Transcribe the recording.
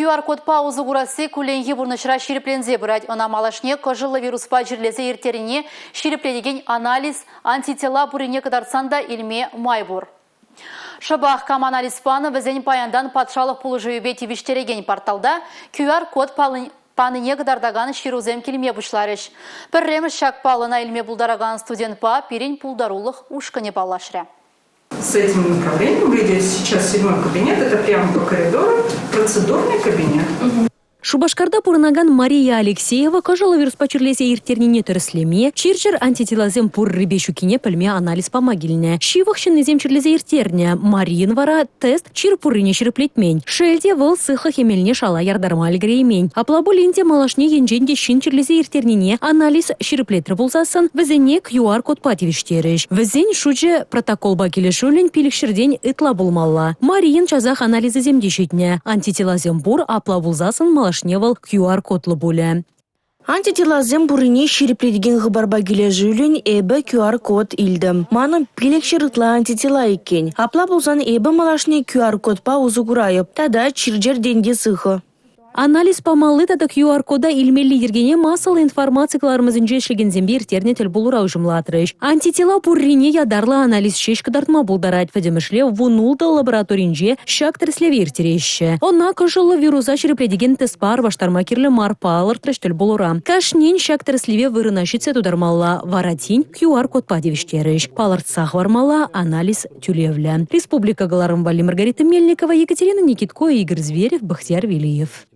QR-код паузы курасы күленге бурнышра ширеплензе бұрад. Она малашне кожылы вируспа жерлезе ертеріне ширепледеген анализ антитела бұрине кадарсанда илме майбур. Шабах каманализ паны візен паяндан патшалық пулы жүйбе тивиштереген порталда QR-код паныне кадардаган ширузем келме бұшларыш. Пірреміз шак палына илме бұлдараган студент па пирень пулдарулық ушкане палашря. С этим направлением вы идете сейчас в 7-й кабинет, это прямо по коридору, процедурный кабинет. Шубашкарда пурнаган Мария Алексеева кажала вируспа черлесе иртернине терслеме, чирчер антителазем пур рыбешукине пельме анализ помогильне. Шивахшин изем черлесе иртерне, Марин вара тест чир пурыне чирплетмень. Шельде выл сыха хемельне шала ярдарма альгреймень. Аплабу ленте малашне енженде шин черлесе иртернине анализ чирплетр булзасын, везене QR-код пативиштереш. Везен шуче протокол бакелешулен пиликшердень ытла булмалла. Марин чазах анализы земдешетне. Антителазем пур апла булзасын малаш Шневал QR-кодлы боле. Антителазем бурыне ширепледеген гыбарба келе жүлін эбі QR-код илдім. Маным пилек шырытла антитела екен. Апла болзан эбі малашне QR-код па узы курайып. Тада чирджер денде сыхы. Анализ помалы тада QR-кода илмелли ергене массалы информацияларымызын жешеген зембе иртернетел булура ұжымлатырыш. Антитела буррине ядарлы анализ шеш кадартма булдарать вадемышле вунулда лабораторинже шак тірслеве иртереші. Она кожылы вируса ширепледеген теспар ваштарма кирлі марпалыр трэштел булура. Кашнен шак тірслеве вырынашице тудармалла варатин QR-код падевиштерыш. Палыртсах вармала анализ тюлевлі. Республика Галарымбали Маргарита Мельникова, Екатерина Никитко, Игорь Зверев, Бахтияр Велиев.